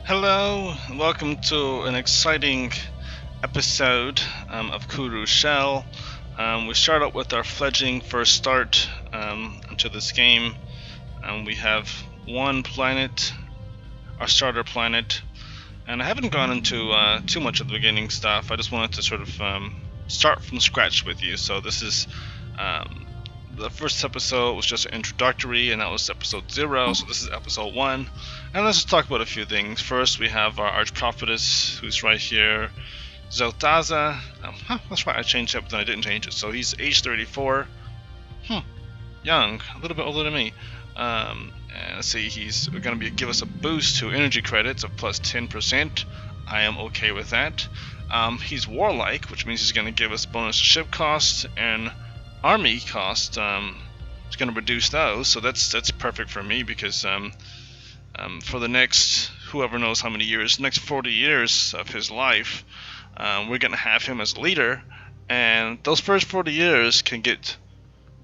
Hello, and welcome to an exciting episode of Kuru Shell. We start out with our fledgling first start into this game. We have one planet, our starter planet, and I haven't gone into too much of the beginning stuff. I just wanted to sort of start from scratch with you. So this is the first episode was just introductory, and that was episode 0, so this is episode 1. And let's just talk about a few things. First, we have our archprophetess, who's right here, Zeltaza. That's right, I changed it, but then I didn't change it. So he's age 34. Young, a little bit older than me. And let's see, he's going to give us a boost to energy credits of plus 10%. I am okay with that. He's warlike, which means he's going to give us bonus to ship cost and army cost. It's going to reduce those, so that's perfect for me because for the next whoever knows how many years, next 40 years of his life, we're going to have him as leader, and those first 40 years can get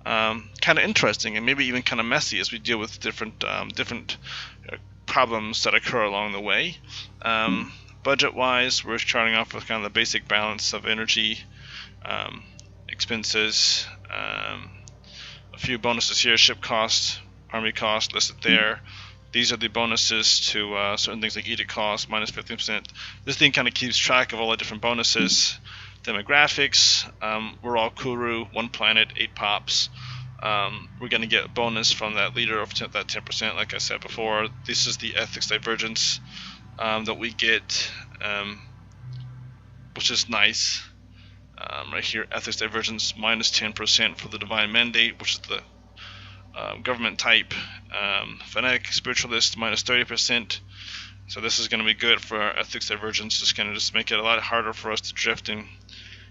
kind of interesting and maybe even kind of messy as we deal with different problems that occur along the way. Budget-wise, we're starting off with kind of the basic balance of energy, expenses, a few bonuses here, ship cost, army cost listed there. These are the bonuses to certain things like edict cost, minus 15%. This thing kind of keeps track of all the different bonuses. Demographics, we're all Kuru, 1 planet, 8 pops. We're going to get a bonus from that leader of that 10%, like I said before. This is the ethics divergence that we get, which is nice. Right here, ethics divergence minus 10% for the divine mandate, which is the government type. Fanatic spiritualist minus 30%. So this is going to be good for our ethics divergence. It's going to just make it a lot harder for us to drift and,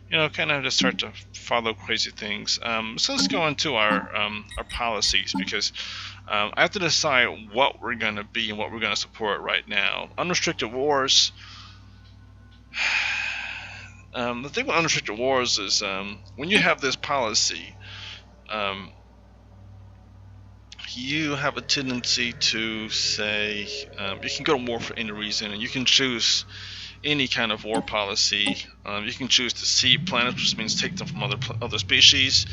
kind of just start to follow crazy things. So let's go into our policies, because I have to decide what we're going to be and what we're going to support right now. Unrestricted wars. The thing with unrestricted wars is when you have this policy, you have a tendency to say you can go to war for any reason, and you can choose any kind of war policy. You can choose to seed planets, which means take them from other species.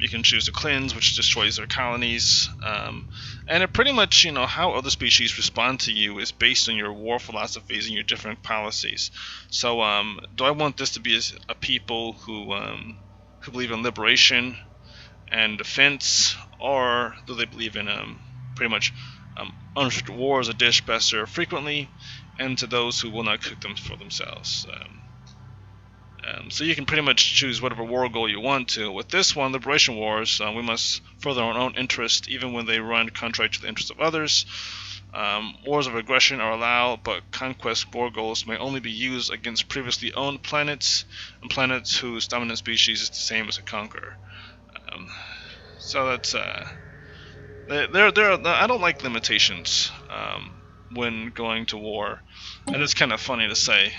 You can choose to cleanse, which destroys their colonies. And it pretty much, how other species respond to you is based on your war philosophies and your different policies. So, do I want this to be a people who believe in liberation and defense, or do they believe in pretty much unrestricted war as a dish best served frequently, and to those who will not cook them for themselves? So you can pretty much choose whatever war goal you want to. With this one, Liberation Wars, we must further our own interest even when they run contrary to the interests of others. Wars of aggression are allowed, but conquest war goals may only be used against previously owned planets and planets whose dominant species is the same as a conqueror. So that's I don't like limitations when going to war, and it's kind of funny to say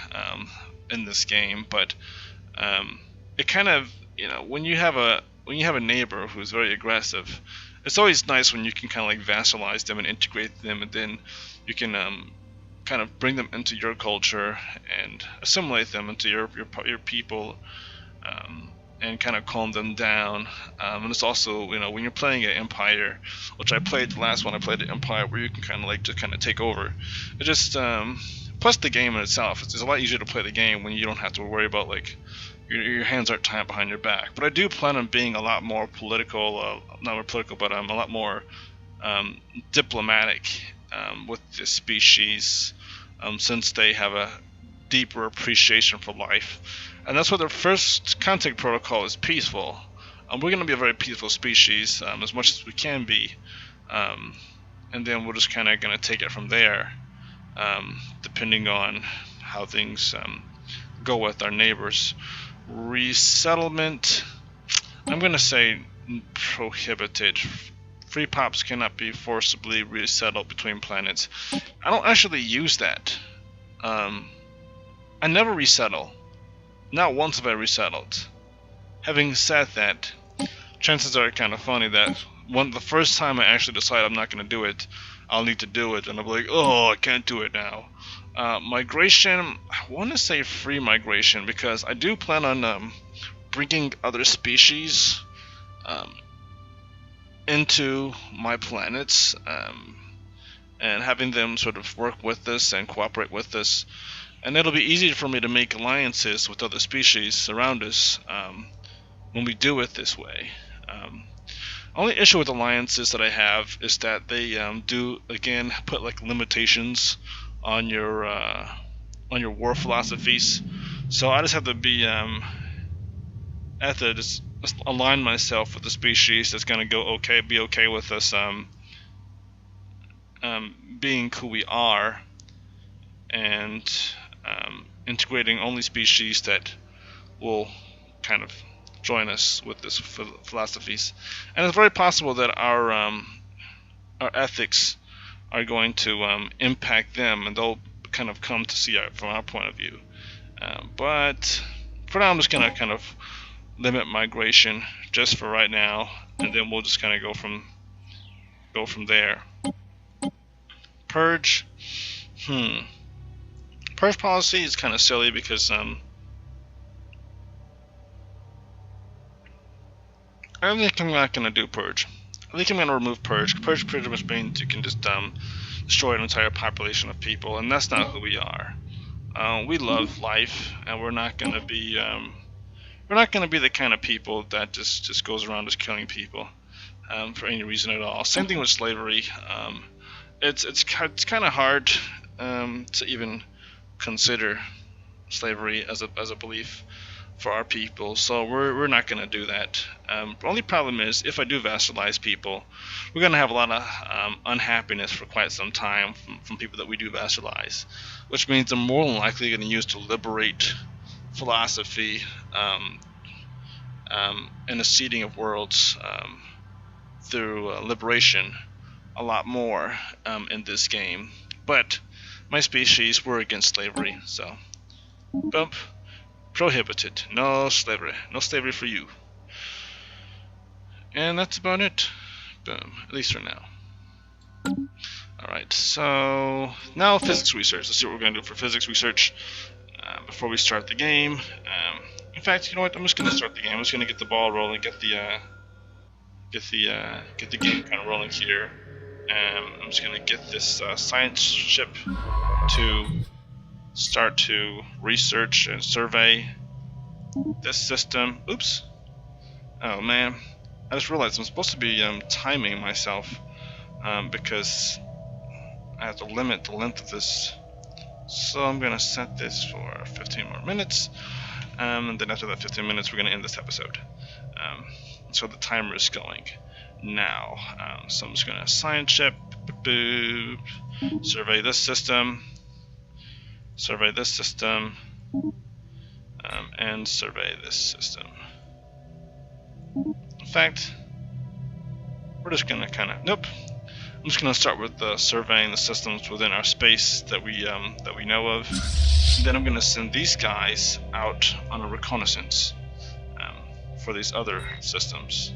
in this game, but it kind of, when you have a neighbor who's very aggressive, it's always nice when you can kind of like vassalize them and integrate them, and then you can kind of bring them into your culture and assimilate them into your people, and kind of calm them down. And it's also, when you're playing an Empire, which I played the last one, I played the Empire, where you can kind of like just kind of take over. It just plus the game in itself, it's a lot easier to play the game when you don't have to worry about like your hands aren't tied behind your back. But I do plan on being a lot more political, not more political, but a lot more diplomatic with this species, since they have a deeper appreciation for life. And that's why their first contact protocol is peaceful. We're going to be a very peaceful species, as much as we can be, and then we're just kind of going to take it from there, depending on how things go with our neighbors. Resettlement, I'm going to say prohibited. Free pops cannot be forcibly resettled between planets. I don't actually use that. I never resettle. Not once have I resettled. Having said that, chances are kind of funny that the first time I actually decide I'm not going to do it, I'll need to do it, and I'll be like, oh, I can't do it now. Migration, I want to say free migration, because I do plan on bringing other species into my planets, and having them sort of work with us and cooperate with us. And it'll be easier for me to make alliances with other species around us when we do it this way. Only issue with alliances that I have is that they do, again, put like limitations on your war philosophies. So I just have to be just align myself with the species that's gonna be okay with us being who we are, and integrating only species that will kind of join us with this philosophies. And it's very possible that our ethics are going to impact them, and they'll kind of come to see it from our point of view. But for now, I'm just gonna kind of limit migration just for right now, and then we'll just kind of go from there. Purge. Purge policy is kind of silly because I think I'm not going to do Purge. I think I'm going to remove Purge. Purge pretty much means you can just destroy an entire population of people, and that's not who we are. We love life, and we're not going to be the kind of people that just goes around just killing people for any reason at all. Same thing with slavery. It's kind of hard to even consider slavery as a belief for our people, so we're not going to do that. The only problem is, if I do vassalize people, we're going to have a lot of unhappiness for quite some time from people that we do vassalize, which means they're more than likely going to use to liberate philosophy and the seeding of worlds through liberation a lot more in this game. But my species, we're against slavery, so bump. Prohibited. No slavery. No slavery for you. And that's about it. Boom. At least for now. Alright, so now physics research. Let's see what we're going to do for physics research before we start the game. In fact, you know what? I'm just going to start the game. I'm just going to get the ball rolling, get the game kind of rolling here. I'm just going to get this science ship to start to research and survey this system. Oops. Oh man, I just realized I'm supposed to be timing myself because I have to limit the length of this. So I'm gonna set this for 15 more minutes, and then after that 15 minutes we're gonna end this episode. So the timer is going now. So I'm just gonna science ship, survey this system, survey this system, and survey this system. In fact, we're just gonna nope. I'm just gonna start with surveying the systems within our space that we know of. And then I'm gonna send these guys out on a reconnaissance for these other systems,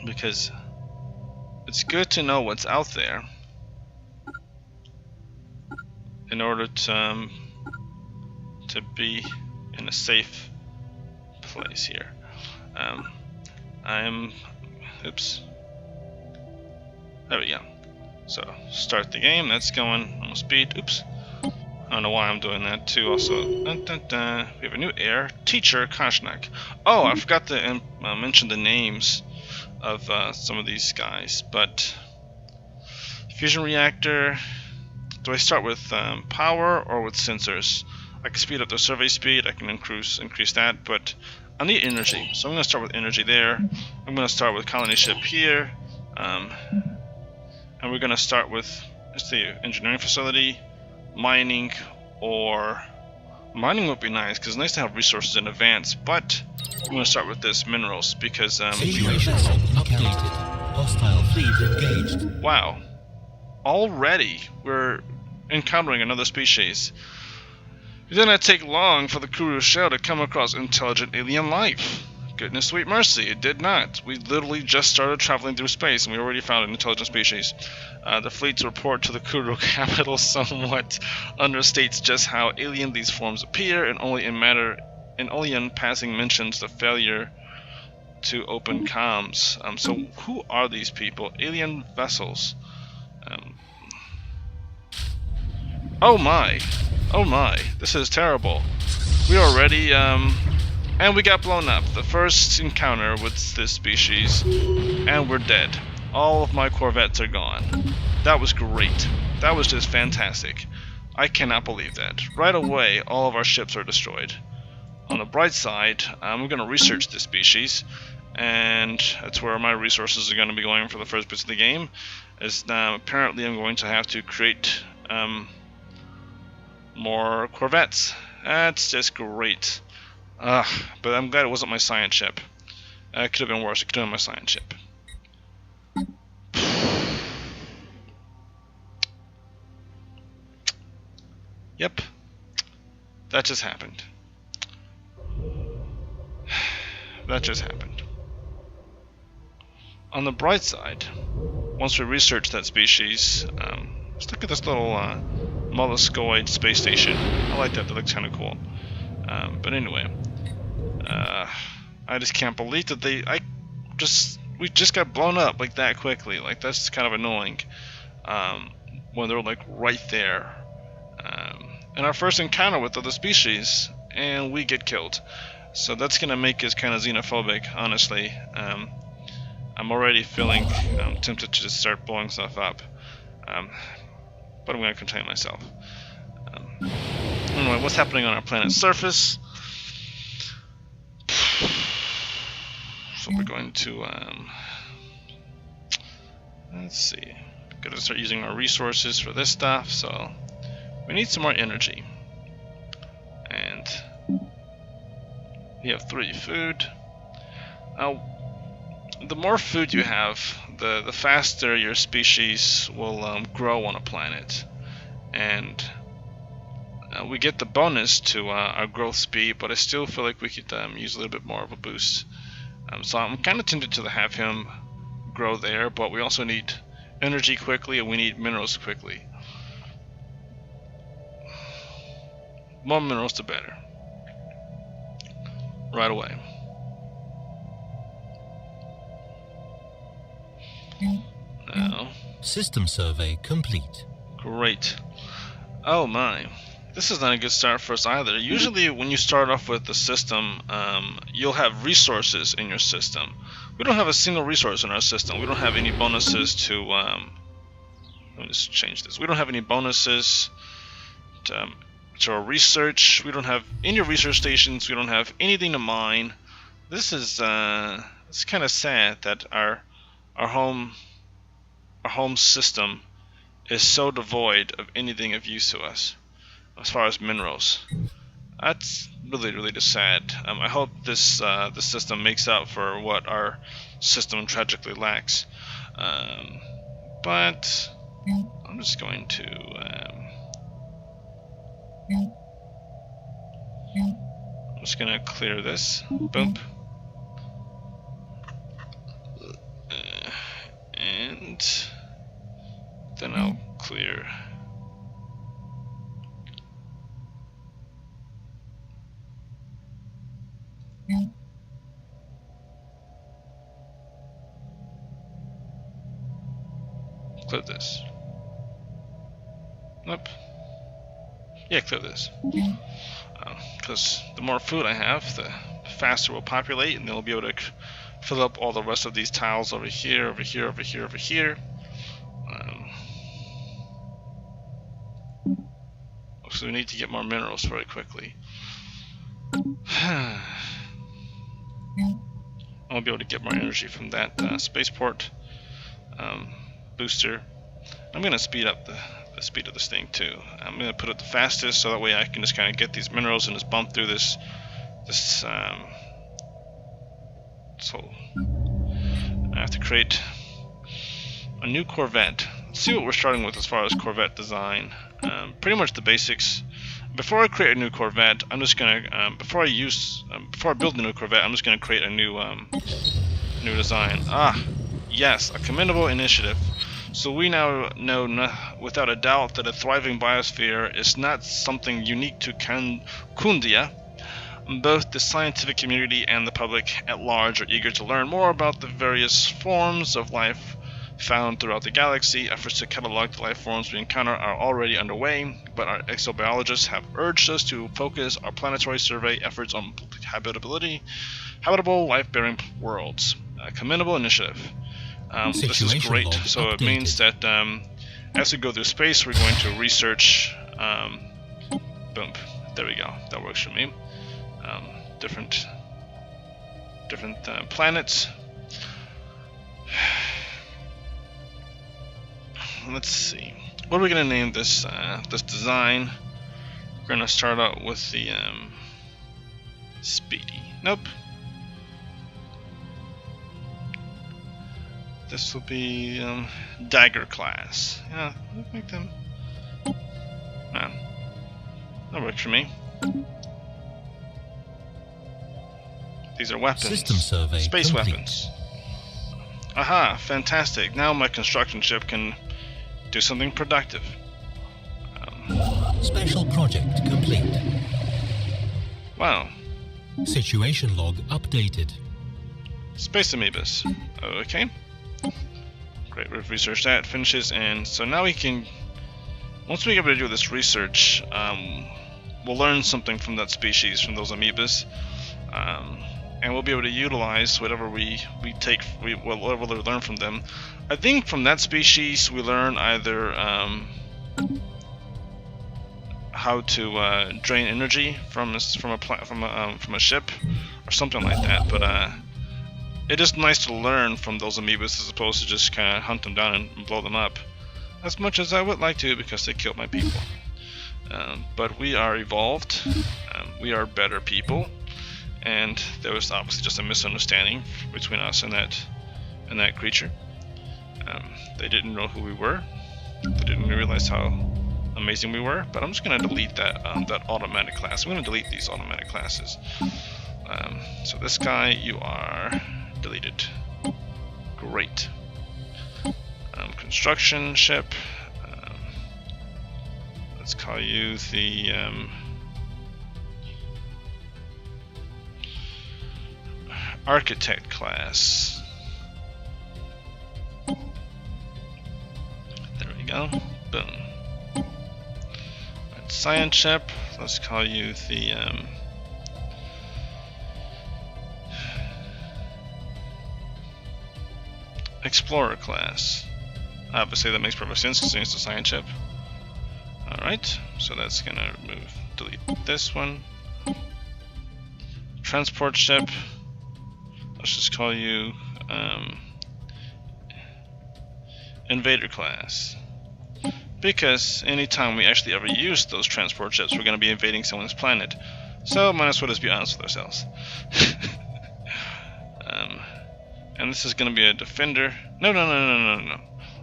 because it's good to know what's out there in order to be in a safe place here. Oops. There we go. So start the game. That's going almost speed. Oops. I don't know why I'm doing that too. Also, we have a new heir, Teacher Koshnak. Oh, I forgot to mention the names of some of these guys. But fusion reactor. Do I start with power or with sensors? I can speed up the survey speed. I can increase that, but I need energy. So I'm going to start with energy there. I'm going to start with colony ship here, and we're going to start with, let's see, engineering facility, mining, or mining would be nice because it's nice to have resources in advance. But I'm going to start with this minerals because Hostile fleet engaged. Wow, already we're encountering another species. It did not take long for the Kuru shell to come across intelligent alien life. Goodness sweet mercy, it did not. We literally just started traveling through space and we already found an intelligent species. The fleet's report to the Kuru capital somewhat understates just how alien these forms appear, and only in passing mentions the failure to open comms. So who are these people? Alien vessels. Oh my, this is terrible. We already and we got blown up. The first encounter with this species, and we're dead. All of my corvettes are gone. That was great. That was just fantastic. I cannot believe that. Right away, all of our ships are destroyed. On the bright side, I'm going to research this species, and that's where my resources are going to be going for the first bits of the game. Apparently I'm going to have to create more corvettes. That's just great. But I'm glad it wasn't my science ship. It could have been worse. It could have been my science ship. Yep. That just happened. That just happened. On the bright side, once we research that species, let's look at this little molluscoid space station. I like that. That looks kind of cool. But anyway, I just can't believe that we just got blown up like that quickly. Like, that's kind of annoying. When they're like right there. And our first encounter with other species, and we get killed. So that's gonna make us kind of xenophobic, honestly. I'm already feeling tempted to just start blowing stuff up. But I'm gonna contain myself. Anyway, what's happening on our planet's surface? So we're going to let's see. Gotta start using our resources for this stuff. So we need some more energy, and we have 3 food. Now, the more food you have, the faster your species will grow on a planet, and we get the bonus to our growth speed, but I still feel like we could use a little bit more of a boost. So I'm kind of tempted to have him grow there, but we also need energy quickly, and we need minerals quickly. More minerals, the better. Right away. Now. System survey complete. Great. Oh my. This is not a good start for us either. Usually when you start off with the system, you'll have resources in your system. We don't have a single resource in our system. We don't have any bonuses to... let me just change this. We don't have any bonuses to our research. We don't have any research stations. We don't have anything to mine. This is it's kind of sad that our home system is so devoid of anything of use to us as far as minerals. That's really just sad. I hope this system makes up for what our system tragically lacks. But I'm just going to I'm just gonna clear this. Boom. And then I'll clear. Clear this. Nope. Yeah, clear this. Because the more food I have, the faster we'll populate, and then we'll be able to fill up all the rest of these tiles over here, over here, over here, over here. So we need to get more minerals very quickly. I'll be able to get more energy from that spaceport booster. I'm going to speed up the speed of this thing too. I'm going to put it the fastest so that way I can just kind of get these minerals and just bump through this so I have to create a new Corvette. Let's see what we're starting with as far as Corvette design. Pretty much the basics. before I create a new Corvette, I'm just gonna before I build a new Corvette, I'm just gonna create a new design. Ah, yes, a commendable initiative. So we now know without a doubt that a thriving biosphere is not something unique to Kundia. Both the scientific community and the public at large are eager to learn more about the various forms of life found throughout the galaxy. Efforts to catalog the life forms we encounter are already underway, but our exobiologists have urged us to focus our planetary survey efforts on habitable life-bearing worlds. A commendable initiative. This is great. So it means that as we go through space, we're going to research. Boom. There we go. That works for me. Different planets. Let's see. What are we going to name this this design? We're going to start out with the Speedy. Nope. This will be Dagger class. Yeah, make them. That works for me. These are weapons. System survey Space complete. weapons. Aha, fantastic. Now my construction ship can do something productive. Special project complete. Wow. Situation log updated. Space Amoebas. Okay. Great, we've researched that, finishes, and so now we can, once we get able to do this research, we'll learn something from that species, from those amoebas, and we'll be able to utilize whatever we learn from them. I think from that species we learn either how to drain energy from a ship or something like that, but it is nice to learn from those amoebas as opposed to just kind of hunt them down and blow them up, as much as I would like to because they killed my people. But we are evolved, we are better people, and there was obviously just a misunderstanding between us and that creature. They didn't know who we were, they didn't realize how amazing we were, but I'm just going to delete that automatic class. I'm going to delete these automatic classes. So this guy, you are deleted. Great. Construction ship. Let's call you the architect class. There we go. Boom. Right, science ship. Let's call you the Explorer class. Obviously that makes perfect sense because it's a science ship. Alright, so that's gonna delete this one. Transport ship. Let's just call you Invader class. Because anytime we actually ever use those transport ships, we're gonna be invading someone's planet. So might as well just be honest with ourselves. And this is going to be a defender. No.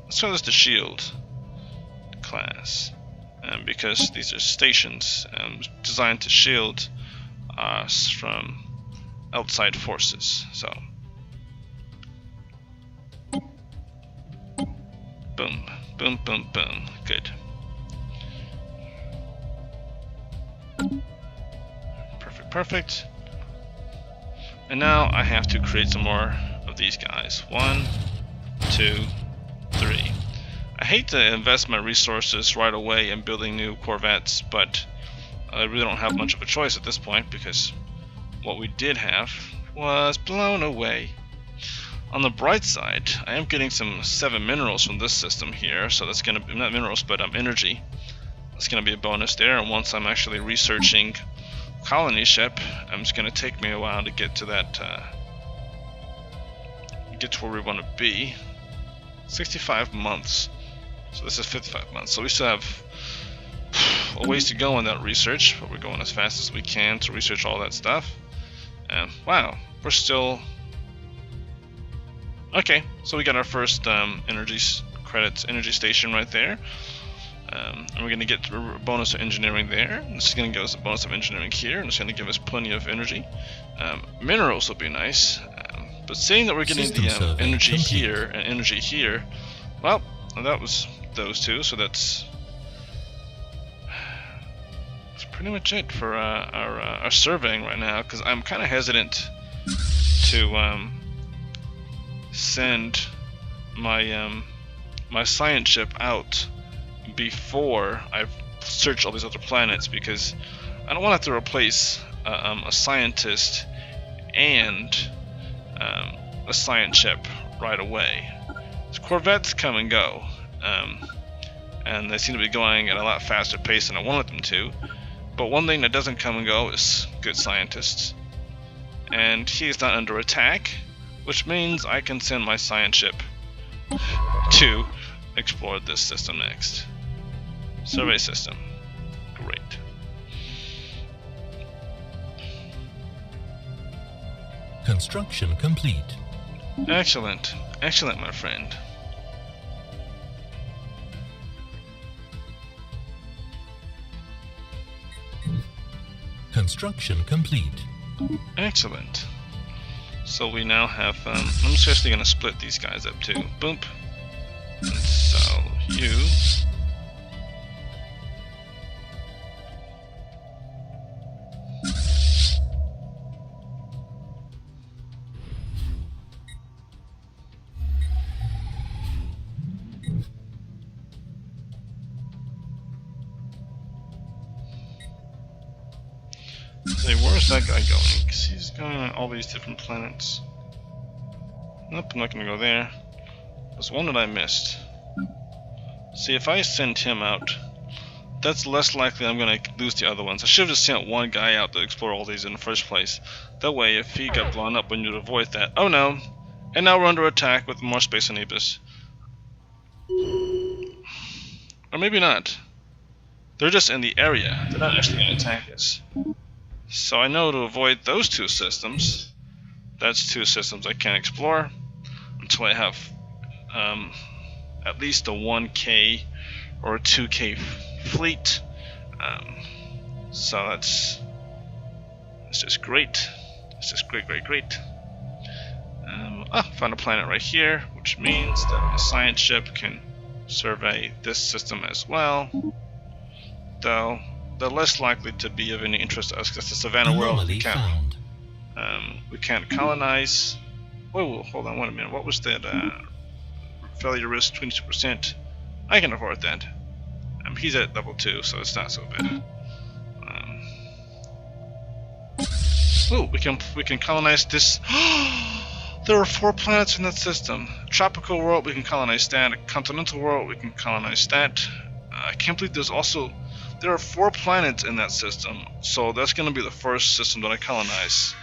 Let's call this the shield class, because these are stations designed to shield us from outside forces. So, boom, boom, boom, boom. Good. Perfect. And now I have to create some more of these guys. 1, 2, 3. I hate to invest my resources right away in building new Corvettes, but I really don't have much of a choice at this point because what we did have was blown away. On the bright side, I am getting some 7 minerals from this system here, so that's gonna be, not minerals, but energy. That's gonna be a bonus there, and once I'm actually researching colony ship, it's gonna take me a while to get to that get to where we want to be. 65 months, so this is 55 months, so we still have a ways to go in that research, but we're going as fast as we can to research all that stuff. And wow, we're still okay. So we got our first energy station right there. And we're going to get a bonus of engineering there. This is going to give us a bonus of engineering here, and it's going to give us plenty of energy. Minerals will be nice, but seeing that we're getting the energy here and energy here, well, that was those two, so that's pretty much it for our surveying right now, because I'm kind of hesitant to send my my science ship out before I've searched all these other planets, because I don't want to have to replace a scientist and a science ship right away. So Corvettes come and go, and they seem to be going at a lot faster pace than I wanted them to. But one thing that doesn't come and go is good scientists. And he is not under attack, which means I can send my science ship to explore this system next. Survey system. Great. Construction complete. Excellent. Excellent, my friend. Construction complete. Excellent. So we now have, I'm just going to split these guys up too. Boom. And so you. Say, where's that guy going? Because he's going on all these different planets. Nope, I'm not going to go there. There's one that I missed. See, if I send him out, that's less likely I'm going to lose the other ones. I should have just sent one guy out to explore all these in the first place. That way, if he got blown up, we need to avoid that. Oh no! And now we're under attack with more space Amoebas. Or maybe not. They're just in the area. They're not actually going to attack us. So I know to avoid those two systems. That's two systems I can't explore until I have at least a 1K or a 2K fleet. So that's just great. It's just great. Found a planet right here, which means that my science ship can survey this system as well. Though they're less likely to be of any interest to us because the Savannah world we can't colonize. Whoa, hold on, wait a minute. What was that? Failure risk 22%. I can afford that. He's at level 2, so it's not so bad. We can colonize this. There are 4 planets in that system. Tropical world, we can colonize that. A continental world, we can colonize that. I can't believe there are 4 planets in that system, so that's going to be the first system that I colonize.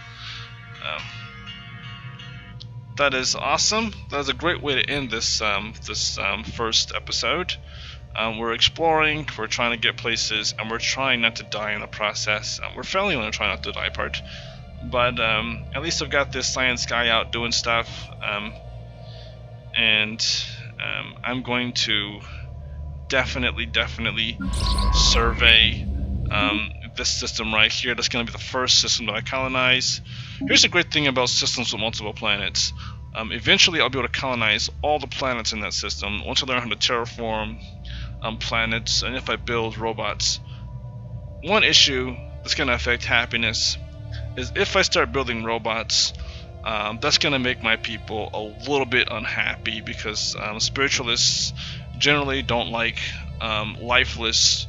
That is awesome. That is a great way to end this first episode. We're exploring, we're trying to get places, and we're trying not to die in the process. We're failing on the try not to die part, but at least I've got this science guy out doing stuff, and I'm going to definitely survey this system right here. That's going to be the first system that I colonize. Here's the great thing about systems with multiple planets. Eventually I'll be able to colonize all the planets in that system once I learn how to terraform planets, and if I build robots. One issue that's going to affect happiness is if I start building robots, that's going to make my people a little bit unhappy, because spiritualists generally don't like lifeless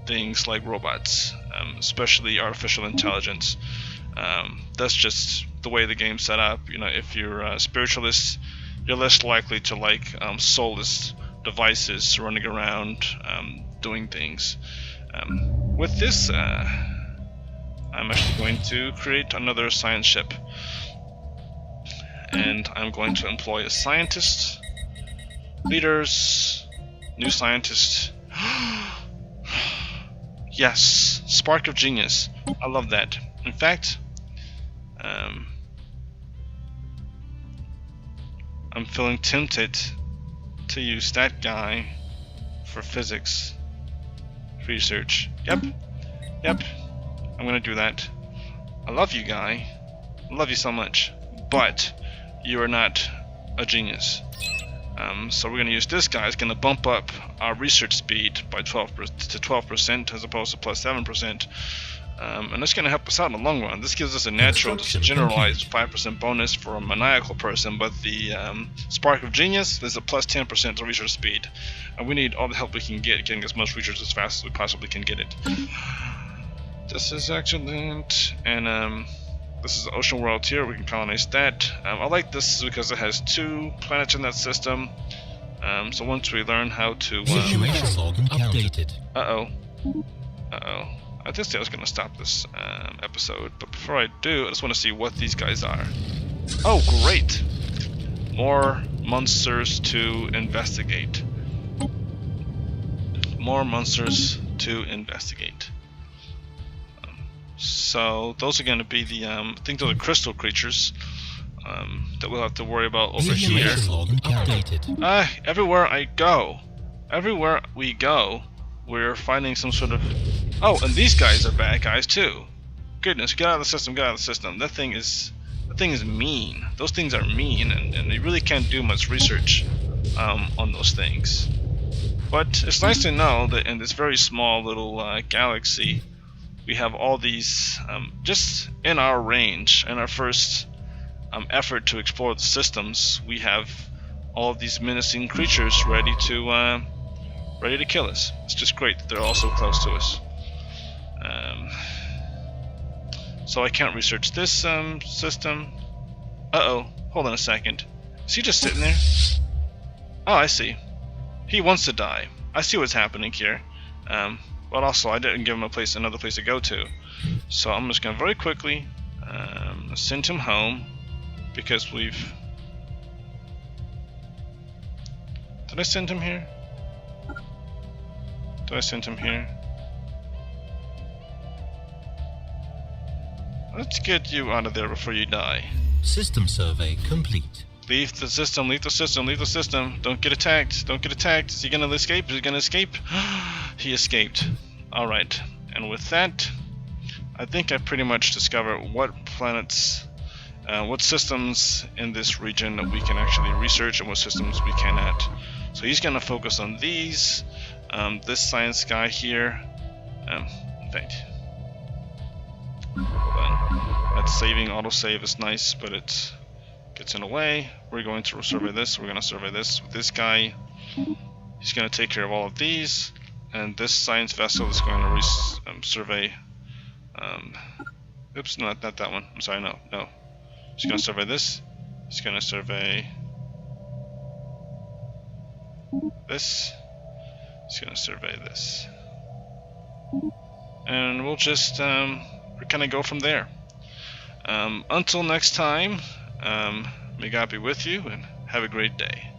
things like robots, especially artificial intelligence. That's just the way the game's set up. You know, if you're a spiritualist, you're less likely to like soulless devices running around doing things. With this, I'm actually going to create another science ship, and I'm going to employ a scientist, leaders, new scientist. Yes, spark of genius. I love that. In fact, I'm feeling tempted to use that guy for physics research. Yep. I'm gonna do that. I love you, guy. I love you so much. But you are not a genius. So we're gonna use this guy. It's gonna bump up our research speed by 12% as opposed to plus 7%. And that's going to help us out in the long run. This gives us a natural, just generalized 5% bonus for a maniacal person, but the Spark of Genius, there's a plus 10% to research speed. And we need all the help we can get, getting as much research as fast as we possibly can get it. This is excellent. And this is the Ocean World here, we can colonize that. I like this because it has 2 planets in that system. So once we learn how to... updated. I did say I was going to stop this episode, but before I do, I just want to see what these guys are. Oh, great! More monsters to investigate. More monsters to investigate. So those are going to be the, I think those are crystal creatures that we'll have to worry about over here. Everywhere we go, we're finding some sort of... Oh, and these guys are bad guys too. Goodness, get out of the system, get out of the system. That thing is mean. Those things are mean, and you really can't do much research on those things. But it's nice to know that in this very small little galaxy, we have all these just in our range. In our first effort to explore the systems, we have all of these menacing creatures ready to kill us. It's just great that they're all so close to us. So I can't research this system. Uh-oh, hold on a second. Is he just sitting there? Oh, I see. He wants to die. I see what's happening here. But also, I didn't give him another place to go to. So I'm just going to very quickly send him home, because we've... Did I send him here? Did I send him here? Let's get you out of there before you die. System survey complete. Leave the system, leave the system, leave the system. Don't get attacked, don't get attacked. Is he gonna escape? Is he gonna escape? He escaped. Alright, and with that, I think I pretty much discovered what planets, what systems in this region that we can actually research and what systems we cannot. So he's gonna focus on these. This science guy here. In fact, hold on. That saving autosave is nice, but it gets in the way. We're going to survey this. We're going to survey this with this guy. He's going to take care of all of these, and this science vessel is going to survey. Oops, no, not that one. I'm sorry, no. He's going to survey this. He's going to survey this. He's going to survey this. And we'll just kind of go from there. Until next time, may God be with you and have a great day.